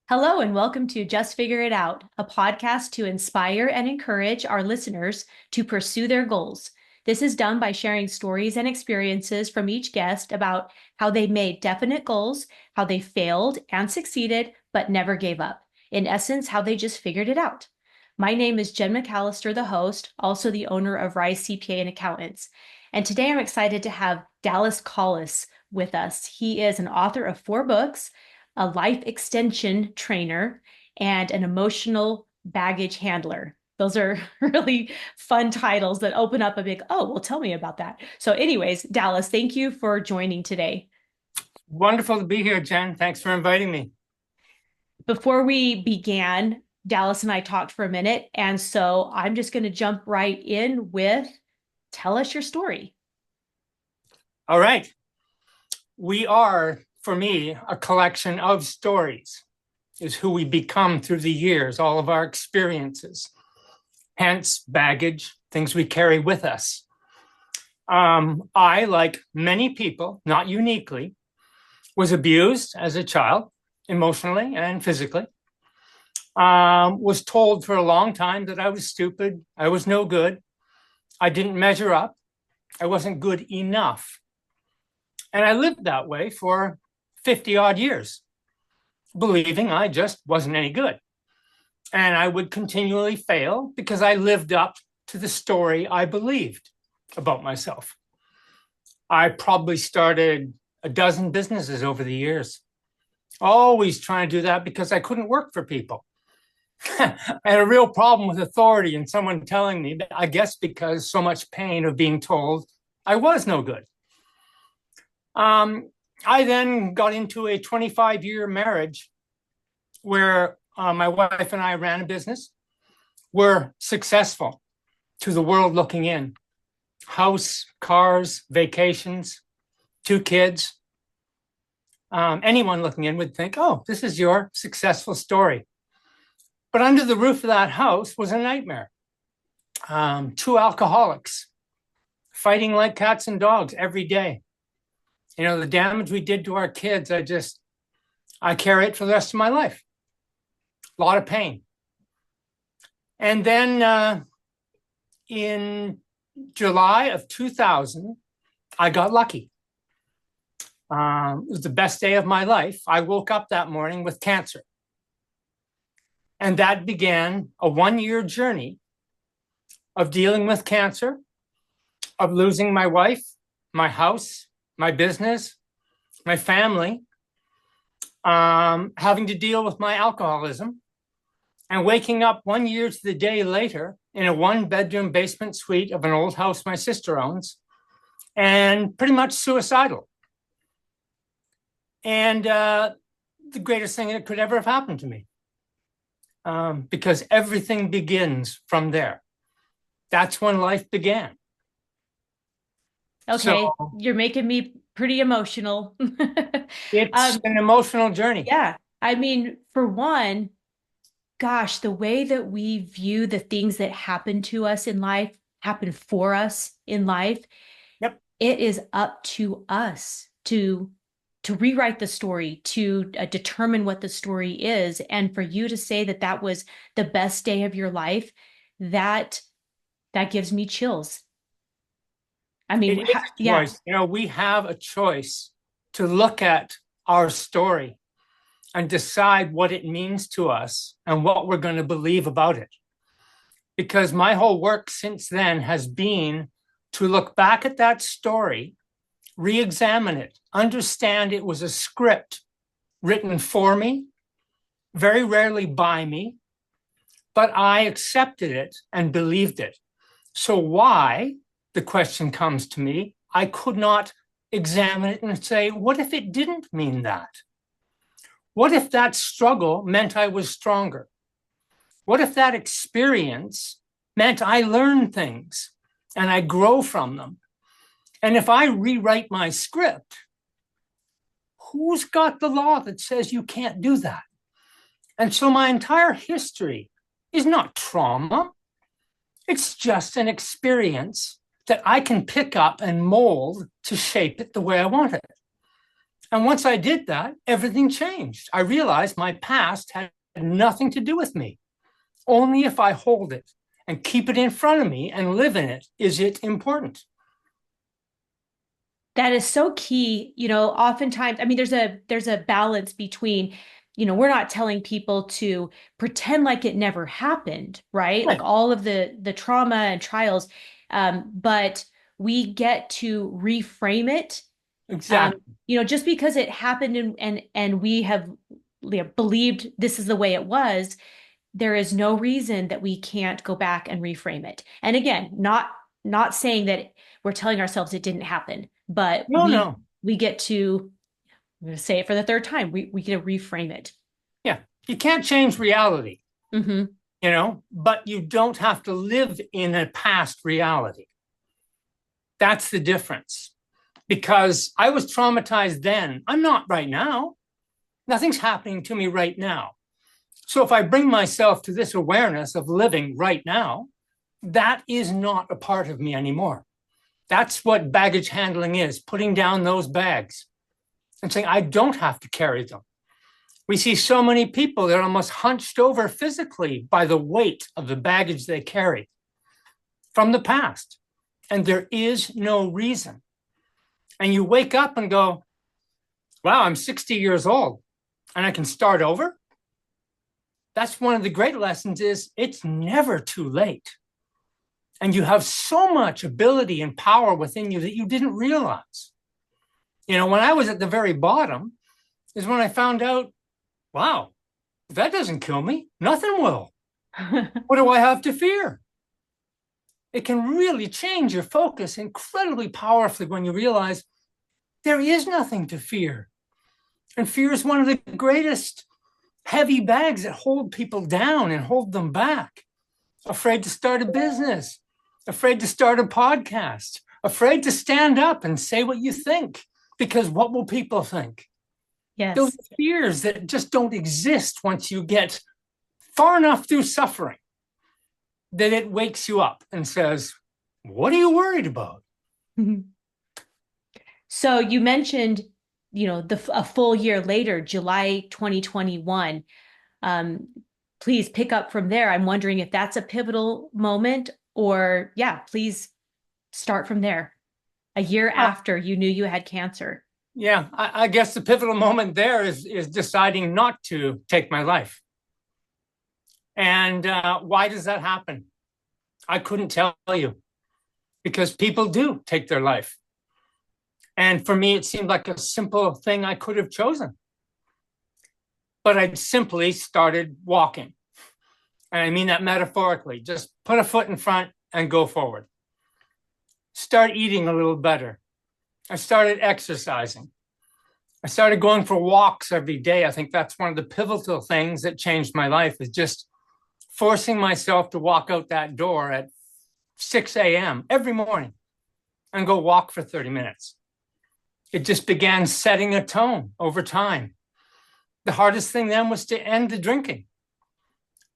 Hello, and welcome to Just Figure It Out, a podcast to inspire and encourage our listeners to pursue their goals. This is done by sharing stories and experiences from each guest about how they made definite goals, how they failed and succeeded, but never gave up. In essence, how they just figured it out. My name is Jen McAllister, the host, also the owner of Rise CPA and Accountants. And today I'm excited to have Dallas Collis with us. He is an author of 4 books, a life extension trainer, and an emotional baggage handler. Those are really fun titles that open up a big, oh, well, tell me about that. So, anyways, Dallas, thank you for joining today. Wonderful to be here, Jen. Thanks for inviting me. Before we began, Dallas and I talked for a minute. And so I'm just going to jump right in with tell us your story. All right. We are, for me, a collection of stories, is who we become through the years, all of our experiences, hence baggage, things we carry with us. I, like many people, not uniquely, was abused as a child, emotionally and physically. Was told for a long time that I was stupid, I was no good, I didn't measure up, I wasn't good enough. And I lived that way for 50 odd years, believing I just wasn't any good. And I would continually fail because I lived up to the story I believed about myself. I probably started a dozen businesses over the years, always trying to do that because I couldn't work for people. I had a real problem with authority and someone telling me that, I guess because so much pain of being told I was no good. I then got into a 25-year marriage where my wife and I ran a business. We're successful to the world looking in. House, cars, vacations, 2 kids. Anyone looking in would think, oh, this is your successful story. But under the roof of that house was a nightmare. 2 alcoholics fighting like cats and dogs every day. You know, the damage we did to our kids, I carry it for the rest of my life. A lot of pain. And then in July of 2000, I got lucky. It was the best day of my life. I woke up that morning with cancer. And that began a 1-year journey of dealing with cancer, of losing my wife, my house, my business, my family, having to deal with my alcoholism, and waking up 1 year to the day later in a 1-bedroom basement suite of an old house my sister owns, and pretty much suicidal. And the greatest thing that could ever have happened to me, because everything begins from there. That's when life began. Okay, So you're making me pretty emotional. it's um, an emotional journey. yeah, I mean, for one, gosh, the way that we view the things that happen to us in life, happen for us in life, Yep. it is up to us to rewrite the story, to determine what the story is, and for you to say that that was the best day of your life, that that gives me chills. I It mean, is a yeah. choice. You know, we have a choice to look at our story and decide what it means to us and what we're going to believe about it. Because my whole work since then has been to look back at that story, re examine it, understand it was a script written for me, very rarely by me, but I accepted it and believed it. So, why, the question comes to me, I could not examine it and say, what if it didn't mean that? What if that struggle meant I was stronger? What if that experience meant I learn things and I grow from them? And if I rewrite my script, who's got the law that says you can't do that? And so my entire history is not trauma. It's just an experience that I can pick up and mold to shape it the way I want it. And once I did that, everything changed. I realized my past had nothing to do with me. Only if I hold it and keep it in front of me and live in it is it important. That is so key. Oftentimes, I mean, there's a balance between, we're not telling people to pretend like it never happened, right? Like Right. all of the trauma and trials, but we get to reframe it. Um, Exactly. just because it happened and we have believed this is the way it was, there is no reason that we can't go back and reframe it. And again, not saying that we're telling ourselves it didn't happen, but No, we no. we get to, I'm going to say it for the third time, we get to reframe it. Yeah. You can't change reality, Hmm. but you don't have to live in a past reality. That's the difference. Because I was traumatized then. I'm not right now. Nothing's happening to me right now. So if I bring myself to this awareness of living right now, that is not a part of me anymore. That's what baggage handling is, putting down those bags and saying, I don't have to carry them. We see so many people that are almost hunched over physically by the weight of the baggage they carry from the past. And there is no reason. And you wake up and go, wow, I'm 60 years old and I can start over. That's one of the great lessons is it's never too late. And you have so much ability and power within you that you didn't realize. When I was at the very bottom is when I found out, wow, if that doesn't kill me, nothing will. What do I have to fear? It can really change your focus incredibly powerfully when you realize there is nothing to fear. And fear is one of the greatest heavy bags that hold people down and hold them back. Afraid to start a business, afraid to start a podcast, afraid to stand up and say what you think, because what will people think? Those Yes. fears that just don't exist once you get far enough through suffering that it wakes you up and says, what are you worried about? So you mentioned, a full year later, July 2021. Um, Please pick up from there. I'm wondering if that's a pivotal moment, or yeah, please start from there. A year Uh, after you knew you had cancer. yeah, I guess the pivotal moment there is deciding not to take my life. And why does that happen? I couldn't tell you because people do take their life. And for me, it seemed like a simple thing I could have chosen. But I simply started walking. And I mean that metaphorically. Just put a foot in front and go forward. Start eating a little better. I started exercising. I started going for walks every day. I think that's one of the pivotal things that changed my life is just forcing myself to walk out that door at 6 a.m. every morning and go walk for 30 minutes. It just began setting a tone over time. The hardest thing then was to end the drinking.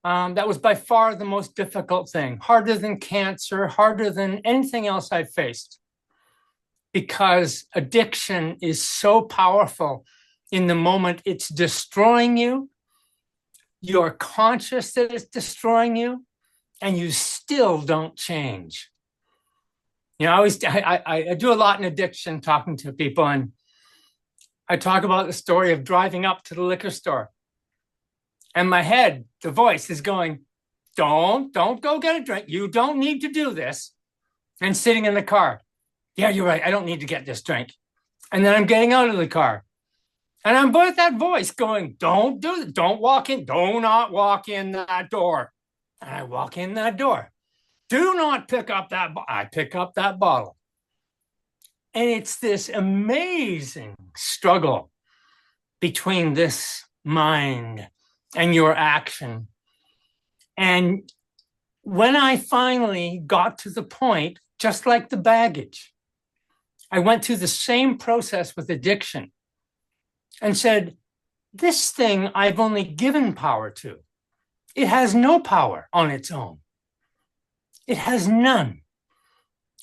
That was by far the most difficult thing, harder than cancer, harder than anything else I've faced, because addiction is so powerful in the moment it's destroying you. You're conscious that it's destroying you, and you still don't change. I do a lot in addiction talking to people, and I talk about the story of driving up to the liquor store. And my head, the voice is going, don't go get a drink. You don't need to do this. And sitting in the car, yeah, you're right. I don't need to get this drink. And then I'm getting out of the car. And I'm with that voice going, don't do it. Don't walk in. Do not walk in that door. And I walk in that door. Do not pick up that. I pick up that bottle. And it's this amazing struggle between this mind and your action. And when I finally got to the point, just like the baggage, I went through the same process with addiction and said, this thing I've only given power to. It has no power on its own. It has none.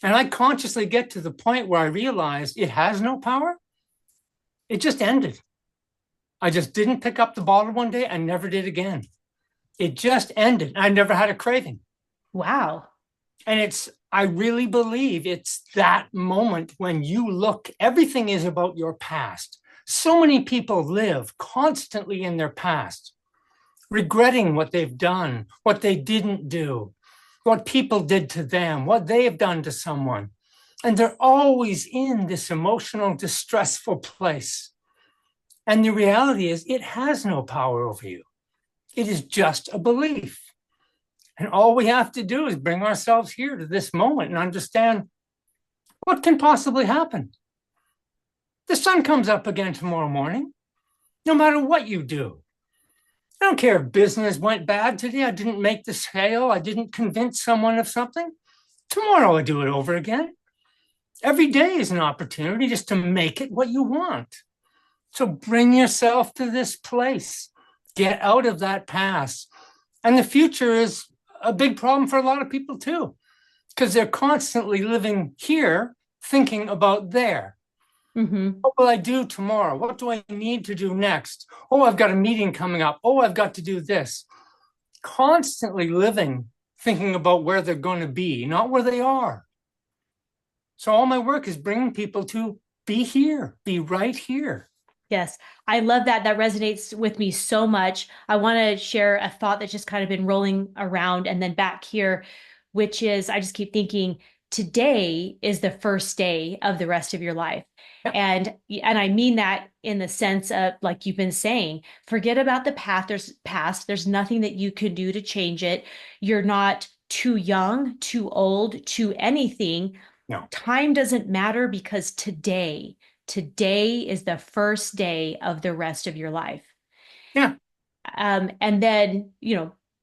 And I consciously get to the point where I realized it has no power. It just ended. I just didn't pick up the bottle one day and never did again. It just ended. I never had a craving. Wow. And I really believe it's that moment when you look, everything is about your past. So many people live constantly in their past, regretting what they've done, what they didn't do, what people did to them, what they've done to someone. And they're always in this emotional, distressful place. And the reality is, it has no power over you. It is just a belief. And all we have to do is bring ourselves here to this moment and understand what can possibly happen. The sun comes up again tomorrow morning, no matter what you do. I don't care if business went bad today. I didn't make the sale. I didn't convince someone of something. Tomorrow I do it over again. Every day is an opportunity just to make it what you want. So bring yourself to this place. Get out of that past. And the future is a big problem for a lot of people too, because they're constantly living here, thinking about there. What will I do tomorrow? What do I need to do next? Oh, I've got a meeting coming up. Oh, I've got to do this. Constantly living, thinking about where they're going to be, not where they are. So all my work is bringing people to be here, be right here. Yes, I love that. That resonates with me so much. I want to share a thought that's just kind of been rolling around and then back here, which is I just keep thinking today is the first day of the rest of your life. Yeah. And I mean that in the sense of, like you've been saying, forget about the past. There's nothing that you can do to change it. You're not too young, too old, too anything. No. Time doesn't matter because today is the first day of the rest of your life. Yeah. And then,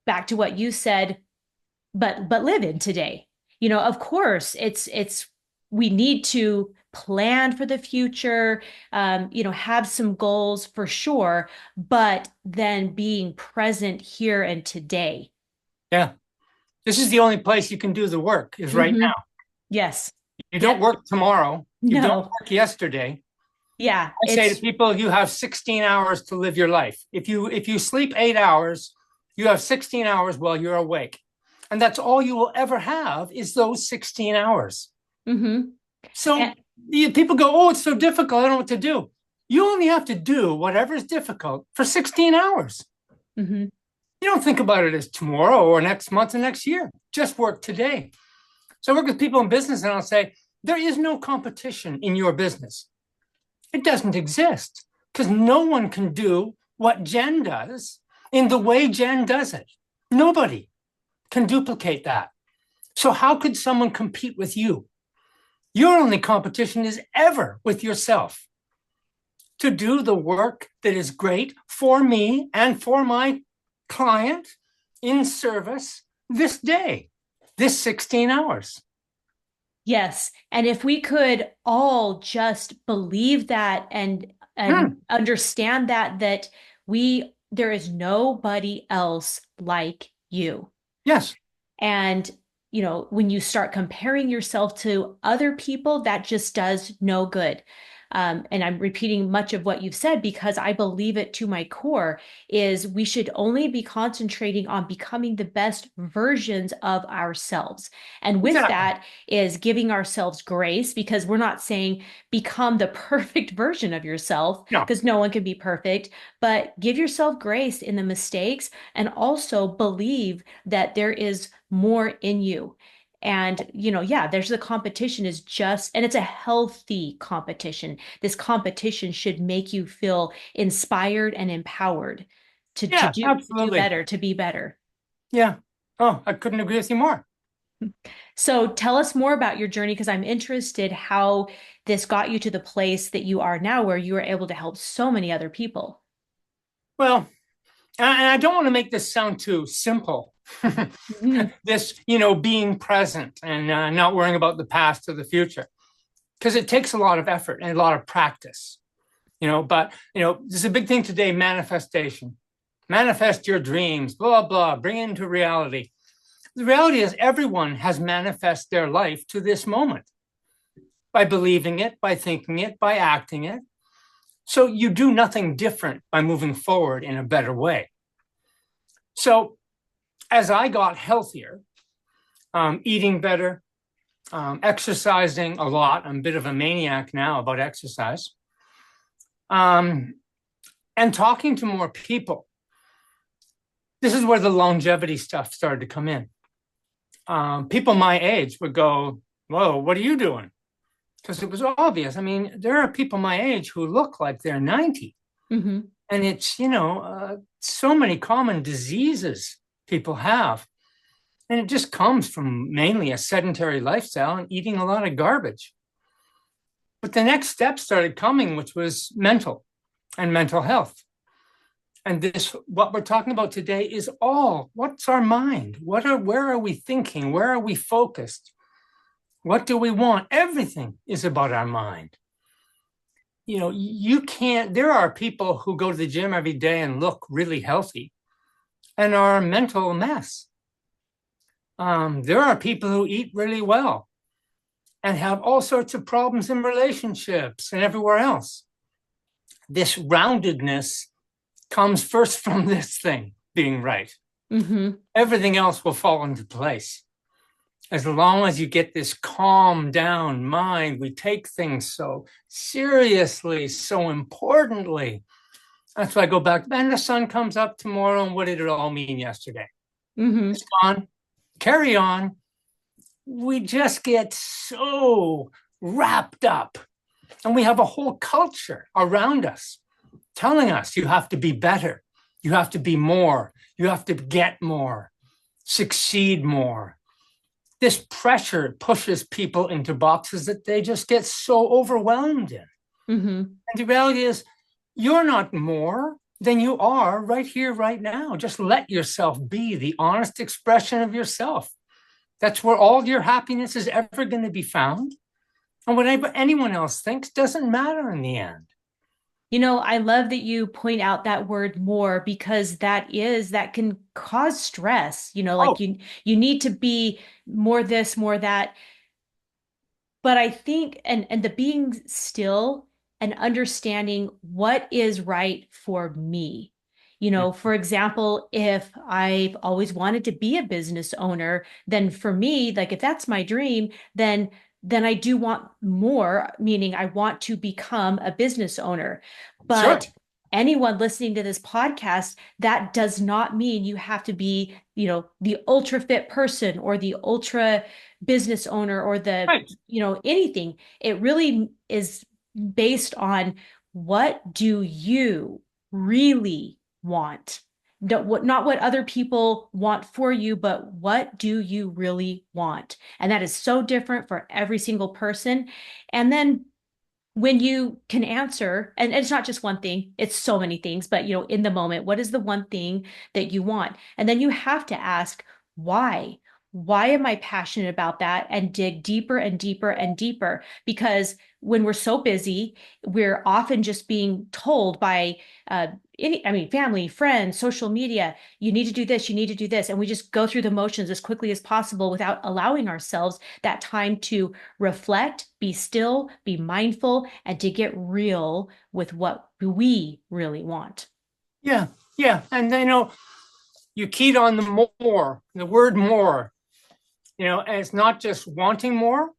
back to what you said, but live in today. Of course, it's we need to plan for the future, have some goals for sure, but then being present here and today. Yeah. This is the only place you can do the work is right now. Yes. You don't work tomorrow. You No. don't work yesterday. Yeah. I say to people, you have 16 hours to live your life. If you sleep 8 hours, you have 16 hours while you're awake. And that's all you will ever have is those 16 hours. So people go, oh, it's so difficult. I don't know what to do. You only have to do whatever is difficult for 16 hours. You don't think about it as tomorrow or next month or next year. Just work today. So I work with people in business and I'll say, there is no competition in your business. It doesn't exist because no one can do what Jen does in the way Jen does it. Nobody can duplicate that. So how could someone compete with you? Your only competition is ever with yourself to do the work that is great for me and for my client in service this day, this 16 hours. Yes. And if we could all just believe that and understand that there is nobody else like you. Yes. And, when you start comparing yourself to other people, that just does no good. And I'm repeating much of what you've said because I believe it to my core is we should only be concentrating on becoming the best versions of ourselves. And with that is giving ourselves grace because we're not saying become the perfect version of yourself because no one can be perfect, but give yourself grace in the mistakes and also believe that there is more in you. And, there's the competition and it's a healthy competition. This competition should make you feel inspired and empowered to do better, to be better. Yeah. Oh, I couldn't agree with you more. So tell us more about your journey because I'm interested how this got you to the place that you are now where you are able to help so many other people. Well, and I don't want to make this sound too simple. This, being present and not worrying about the past or the future, because it takes a lot of effort and a lot of practice, but, there's a big thing today, manifestation. Manifest your dreams, blah, blah, bring into reality. The reality is everyone has manifest their life to this moment by believing it, by thinking it, by acting it. So you do nothing different by moving forward in a better way. So as I got healthier, eating better, exercising a lot, I'm a bit of a maniac now about exercise, and talking to more people, this is where the longevity stuff started to come in. People my age would go, "Whoa, what are you doing?" Because it was obvious. I mean, there are people my age who look like they're 90. Mm-hmm. And it's, so many common diseases people have. And it just comes from mainly a sedentary lifestyle and eating a lot of garbage. But the next step started coming, which was mental and mental health. And what we're talking about today is what's our mind? Where are we thinking? Where are we focused? What do we want? Everything is about our mind. There are people who go to the gym every day and look really healthy and are a mental mess. There are people who eat really well and have all sorts of problems in relationships and everywhere else. This roundedness comes first from this thing being right. Mm-hmm. Everything else will fall into place. As long as you get this calm down mind, we take things so seriously, so importantly. That's why I go back, and the sun comes up tomorrow, and what did it all mean yesterday? Mm-hmm. It's gone. Carry on. We just get so wrapped up, and we have a whole culture around us telling us you have to be better, you have to be more, you have to get more, succeed more. This pressure pushes people into boxes that they just get so overwhelmed in. Mm-hmm. And the reality is, you're not more than you are right here, right now. Just let yourself be the honest expression of yourself. That's where all your happiness is ever going to be found. And what anyone else thinks doesn't matter in the end. I love that you point out that word more, because that can cause stress, like you need to be more this, more that. But I think, and the being still and understanding what is right for me. For example, if I've always wanted to be a business owner, then for me, like if that's my dream, then I do want more, meaning I want to become a business owner. But Sure. anyone listening to this podcast, that does not mean you have to be, the ultra fit person or the ultra business owner or the, Right. Anything. It really is based on, what do you really want? Not what other people want for you, but what do you really want? And that is so different for every single person. And then when you can answer, and it's not just one thing, it's so many things, but in the moment, what is the one thing that you want? And then you have to ask, why? Why am I passionate about that? And dig deeper and deeper and deeper. Because when we're so busy, we're often just being told by family, friends, social media, you need to do this, you need to do this. And we just go through the motions as quickly as possible without allowing ourselves that time to reflect, be still, be mindful, and to get real with what we really want. Yeah. Yeah. And you keyed on the word more, and it's not just wanting more,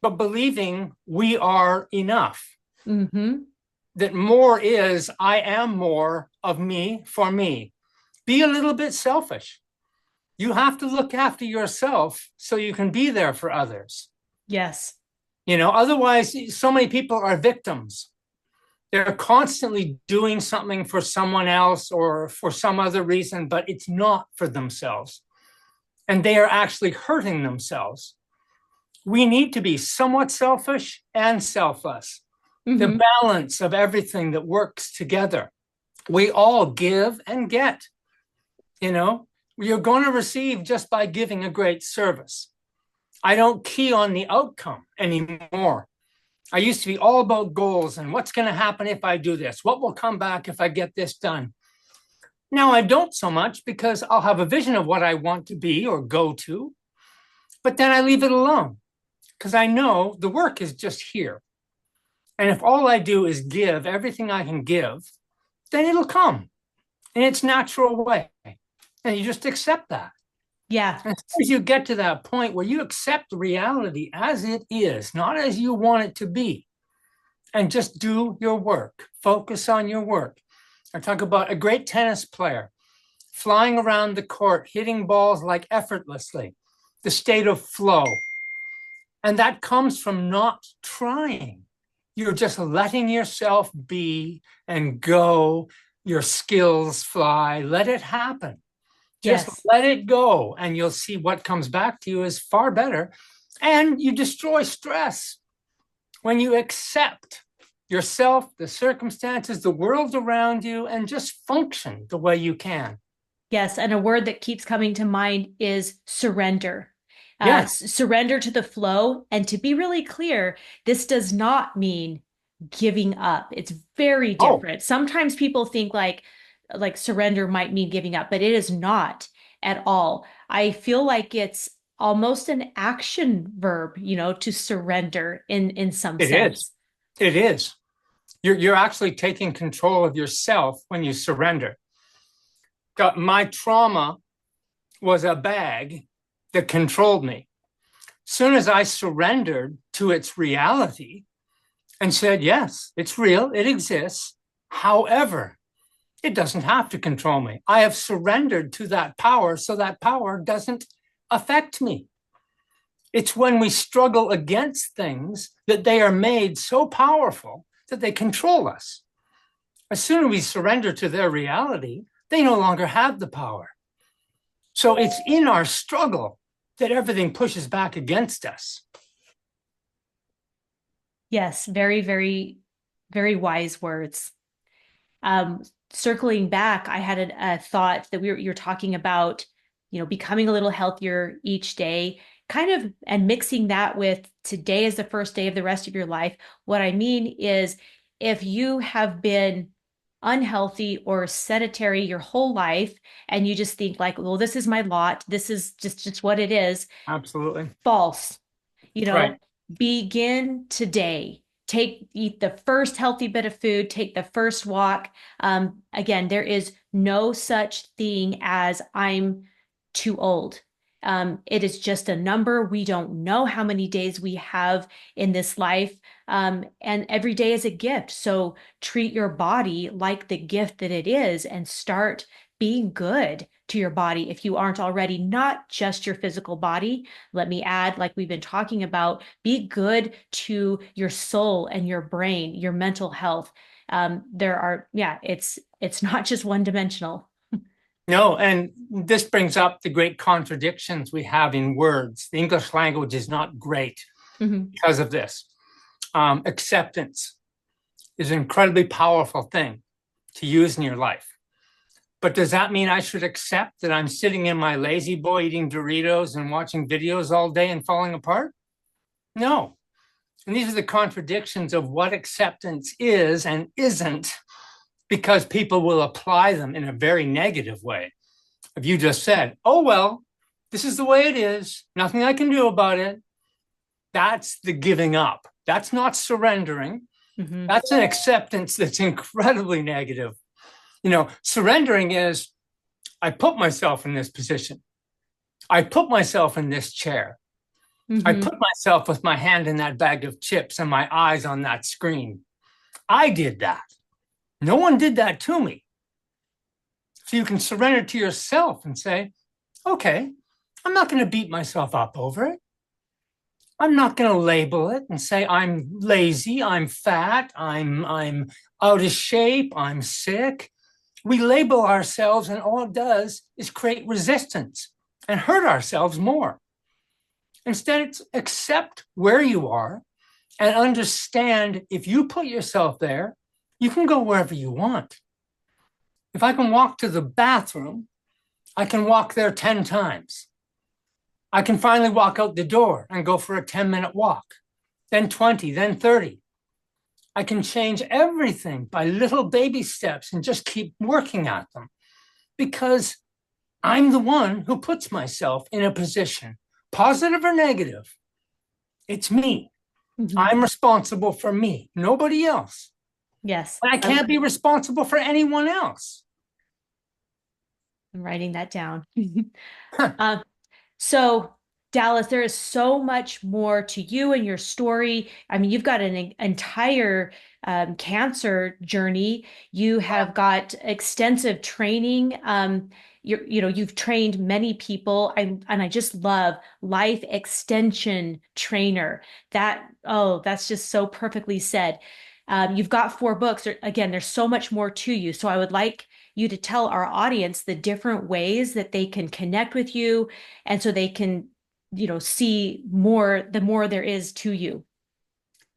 but believing we are enough. Mm-hmm. That more is, I am more of me for me. Be a little bit selfish. You have to look after yourself so you can be there for others. Yes. Otherwise, so many people are victims. They're constantly doing something for someone else or for some other reason, but it's not for themselves. And they are actually hurting themselves. We need to be somewhat selfish and selfless. Mm-hmm. The balance of everything that works together. We all give and get. You're going to receive just by giving a great service. I don't key on the outcome anymore. I used to be all about goals and what's going to happen if I do this? What will come back if I get this done? Now I don't so much, because I'll have a vision of what I want to be or go to, but then I leave it alone because I know the work is just here. And if all I do is give everything I can give, then it'll come in its natural way. And you just accept that. Yeah. And as soon as you get to that point where you accept reality as it is, not as you want it to be, and just do your work, focus on your work. I talk about a great tennis player flying around the court, hitting balls like effortlessly, the state of flow. And that comes from not trying. You're just letting yourself be and go, your skills fly, let it happen. Just Yes. let it go, and you'll see what comes back to you is far better. And you destroy stress when you accept yourself, the circumstances, the world around you, and just function the way you can. Yes. And a word that keeps coming to mind is surrender. Yes, Surrender to the flow. And to be really clear, this does not mean giving up. It's very oh, different. Sometimes people think like surrender might mean giving up, but it is not at all. I feel like it's almost an action verb, to surrender in some it is. sense. It is. You're actually taking control of yourself when you surrender. My trauma was a bag that controlled me. Soon as I surrendered to its reality and said, yes, it's real, it exists. However, it doesn't have to control me. I have surrendered to that power, so that power doesn't affect me. It's when we struggle against things that they are made so powerful that they control us. As soon as we surrender to their reality, they no longer have the power. So it's in our struggle that everything pushes back against us. Yes, very, very, very wise words. Circling back, I had a thought that you're talking about, becoming a little healthier each day, kind of, and mixing that with today is the first day of the rest of your life. What I mean is, if you have been unhealthy or sedentary your whole life, and you just think like, well, this is my lot, this is just what it is, Absolutely. false. You Right. know, begin today. Eat the first healthy bit of food, take the first walk. Again, there is no such thing as I'm too old. It is just a number. We don't know how many days we have in this life. And every day is a gift. So treat your body like the gift that it is and start being good to your body if you aren't already, not just your physical body. Let me add, like we've been talking about, be good to your soul and your brain, your mental health. It's not just one dimensional. No, and this brings up the great contradictions we have in words. The English language is not great Mhm. because of this. Acceptance is an incredibly powerful thing to use in your life. But does that mean I should accept that I'm sitting in my lazy boy eating Doritos and watching videos all day and falling apart? No. And these are the contradictions of what acceptance is and isn't, because people will apply them in a very negative way. If you just said, oh, well, this is the way it is, nothing I can do about it, that's the giving up. That's not surrendering. Mhm. That's an acceptance that's incredibly negative. Surrendering is, I put myself in this position. I put myself in this chair. I Mhm. put myself with my hand in that bag of chips and my eyes on that screen. I did that. No one did that to me. So you can surrender to yourself and say, okay, I'm not going to beat myself up over it. I'm not going to label it and say I'm lazy, I'm fat, I'm out of shape, I'm sick. We label ourselves, and all it does is create resistance and hurt ourselves more. Instead, it's accept where you are and understand if you put yourself there, you can go wherever you want. If I can walk to the bathroom, I can walk there 10 times. I can finally walk out the door and go for a 10-minute walk, then 20, then 30. I can change everything by little baby steps and just keep working at them, because I'm the one who puts myself in a position, positive or negative. It's me. Mhm. I'm responsible for me, nobody else. Yes, And I can't be responsible for anyone else. I'm writing that down. Um, So, Dallas, there is so much more to you and your story. I mean, you've got an entire cancer journey. You have got extensive training. You've trained many people, and I just love life extension trainer. That's just so perfectly said. You've got 4 books. Again, there's so much more to you. So I would like you to tell our audience the different ways that they can connect with you and so they can see more the more there is to you.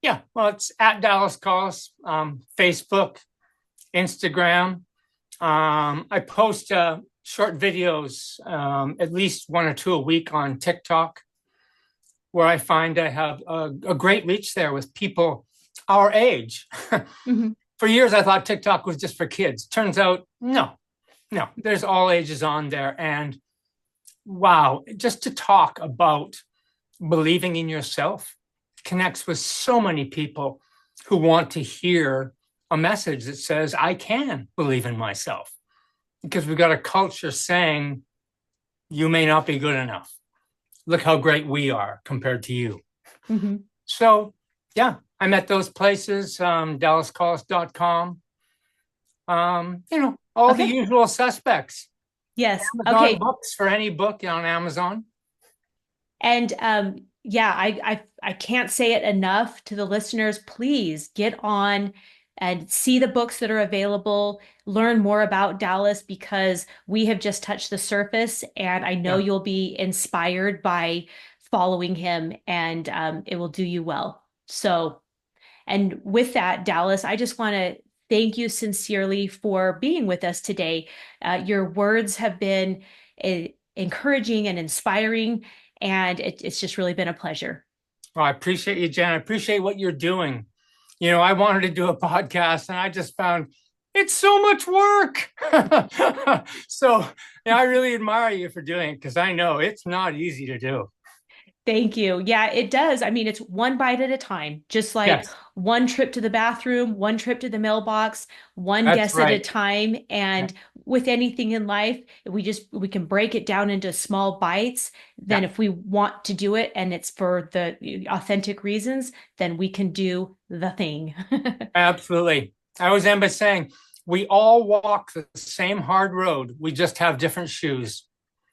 Yeah, well, it's at Dallas Calls, Facebook, Instagram. I post short videos, at least 1 or 2 a week on TikTok, where I find I have a great reach there with people our age. Mhm. For years, I thought TikTok was just for kids. Turns out, no, no, there's all ages on there. And wow, just to talk about believing in yourself connects with so many people who want to hear a message that says, I can believe in myself. Because we've got a culture saying, you may not be good enough. Look how great we are compared to you. Mhm. So, yeah, I'm at those places, dallascalls.com. All the Okay. usual suspects. Yes. Amazon Okay. books for any book on Amazon. And yeah, I can't say it enough to the listeners. Please get on and see the books that are available, learn more about Dallas because we have just touched the surface, and I know Yeah. you'll be inspired by following him, and it will do you well. So, and with that, Dallas, I just want to thank you sincerely for being with us today. Your words have been encouraging and inspiring, and it's just really been a pleasure. Well, I appreciate you, Jen. I appreciate what you're doing. I wanted to do a podcast and I just found it's so much work. So, yeah, I really admire you for doing it because I know it's not easy to do. Thank you. Yeah, it does. I mean, it's one bite at a time, just like Yes, one trip to the bathroom, one trip to the mailbox, one that's guess at a right. time. Yeah. And with anything in life, we can break it down into small bites. Yeah, Then if we want to do it and it's for the authentic reasons, then we can do the thing. absolutely. I always end by saying we all walk the same hard road. We just have different shoes.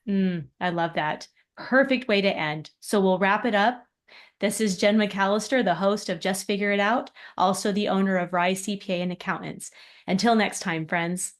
I love that. Perfect way to end. So we'll wrap it up. This is Jen McAllister, the host of Just Figure It Out, also the owner of Rise CPA and Accountants. Until next time, friends.